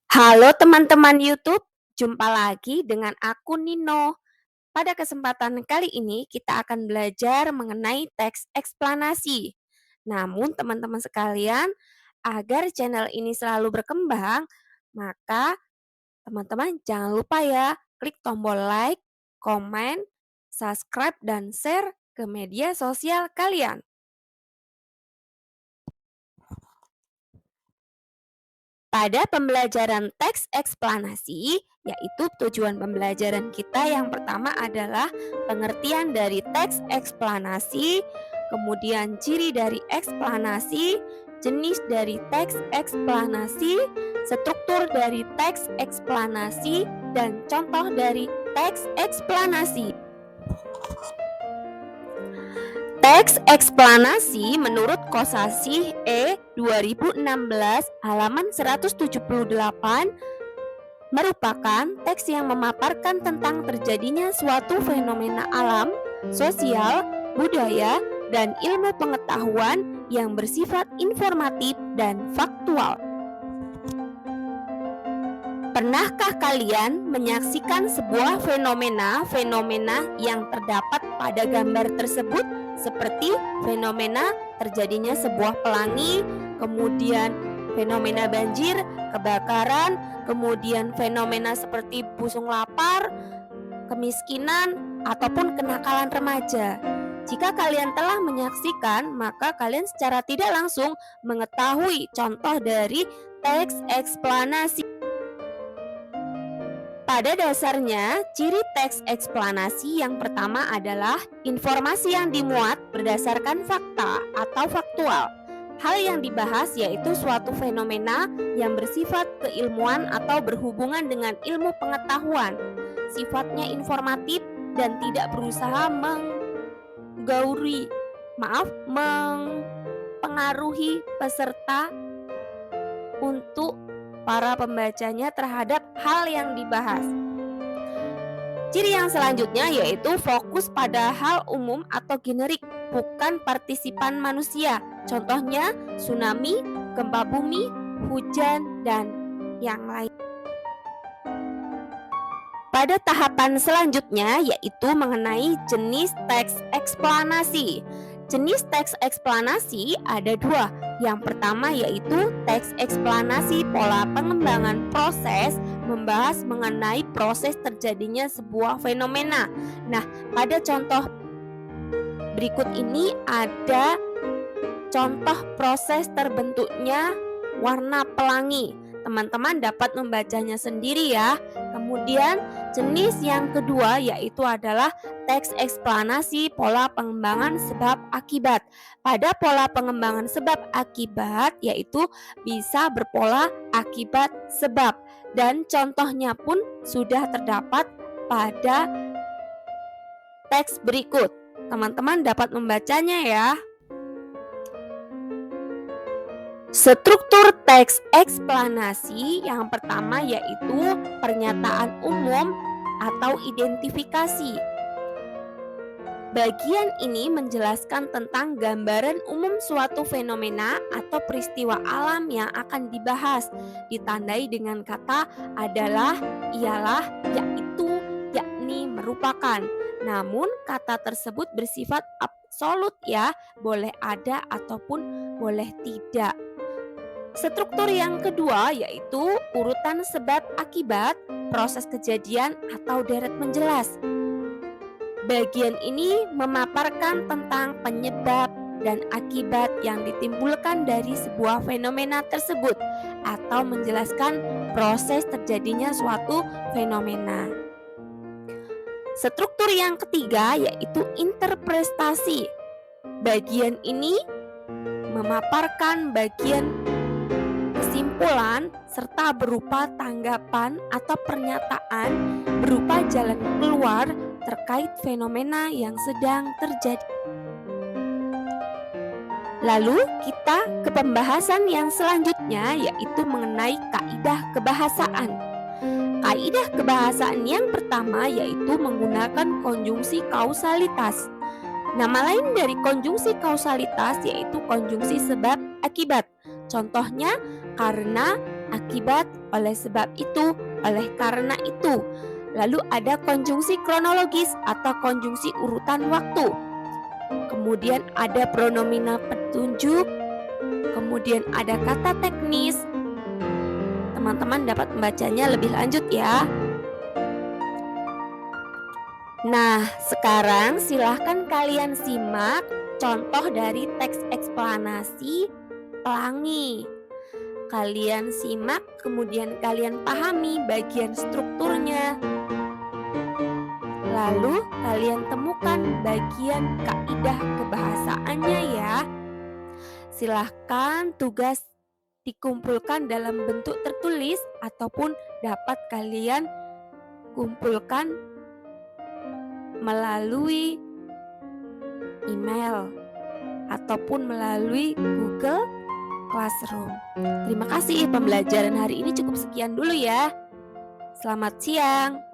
Halo teman-teman YouTube, jumpa lagi dengan aku Nino. Pada kesempatan kali ini kita akan belajar mengenai teks eksplanasi. Namun teman-teman sekalian, agar channel ini selalu berkembang, maka teman-teman jangan lupa ya, klik tombol like, komen, subscribe, dan share ke media sosial kalian. Pada pembelajaran teks eksplanasi, yaitu tujuan pembelajaran kita yang pertama adalah pengertian dari teks eksplanasi, kemudian ciri dari eksplanasi, jenis dari teks eksplanasi, struktur dari teks eksplanasi, dan contoh dari teks eksplanasi. Teks eksplanasi menurut Kosasih E 2016 halaman 178 merupakan teks yang memaparkan tentang terjadinya suatu fenomena alam, sosial, budaya, dan ilmu pengetahuan yang bersifat informatif dan faktual. Pernahkah kalian menyaksikan sebuah fenomena yang terdapat pada gambar tersebut, seperti fenomena terjadinya sebuah pelangi, kemudian fenomena banjir, kebakaran, kemudian fenomena seperti busung lapar, kemiskinan, ataupun kenakalan remaja? Jika kalian telah menyaksikan, maka kalian secara tidak langsung mengetahui contoh dari teks eksplanasi. Pada dasarnya, ciri teks eksplanasi yang pertama adalah informasi yang dimuat berdasarkan fakta atau faktual. Hal yang dibahas yaitu suatu fenomena yang bersifat keilmuan atau berhubungan dengan ilmu pengetahuan. Sifatnya informatif dan tidak berusaha mempengaruhi peserta untuk para pembacanya terhadap hal yang dibahas. Ciri yang selanjutnya yaitu fokus pada hal umum atau generik, bukan partisipan manusia. Contohnya tsunami, gempa bumi, hujan, dan yang lain. Pada tahapan selanjutnya yaitu mengenai jenis teks eksplanasi. Jenis teks eksplanasi ada dua. Yang pertama yaitu teks eksplanasi pola pengembangan proses, membahas mengenai proses terjadinya sebuah fenomena. Nah, pada contoh berikut ini ada contoh proses terbentuknya warna pelangi. Teman-teman dapat membacanya sendiri ya. Kemudian jenis yang kedua yaitu adalah teks eksplanasi pola pengembangan sebab akibat. Pada pola pengembangan sebab akibat yaitu bisa berpola akibat sebab, dan contohnya pun sudah terdapat pada teks berikut. Teman-teman dapat membacanya ya. Struktur teks eksplanasi yang pertama yaitu pernyataan umum atau identifikasi. Bagian ini menjelaskan tentang gambaran umum suatu fenomena atau peristiwa alam yang akan dibahas, ditandai dengan kata adalah, ialah, yaitu, yakni, merupakan. Namun kata tersebut bersifat absolut ya, boleh ada ataupun boleh tidak. Struktur yang kedua yaitu urutan sebab akibat, proses kejadian atau deret menjelas. Bagian ini memaparkan tentang penyebab dan akibat yang ditimbulkan dari sebuah fenomena tersebut atau menjelaskan proses terjadinya suatu fenomena. Struktur yang ketiga yaitu interpretasi. Bagian ini memaparkan bagian kesimpulan serta berupa tanggapan atau pernyataan berupa jalan keluar terkait fenomena yang sedang terjadi. Lalu kita ke pembahasan yang selanjutnya yaitu mengenai kaidah kebahasaan. Kaidah kebahasaan yang pertama yaitu menggunakan konjungsi kausalitas. Nama lain dari konjungsi kausalitas yaitu konjungsi sebab akibat. Contohnya karena, akibat, oleh sebab itu, oleh karena itu. Lalu ada konjungsi kronologis atau konjungsi urutan waktu. Kemudian ada pronomina petunjuk, kemudian ada kata teknis. Teman-teman dapat membacanya lebih lanjut ya. Nah, sekarang silahkan kalian simak contoh dari teks eksplanasi pelangi. Kalian simak, kemudian kalian pahami bagian strukturnya. Lalu kalian temukan bagian kaidah kebahasaannya ya. Silahkan tugas dikumpulkan dalam bentuk tertulis ataupun dapat kalian kumpulkan melalui email ataupun melalui Google Classroom. Terima kasih, pembelajaran hari ini cukup sekian dulu ya. Selamat siang.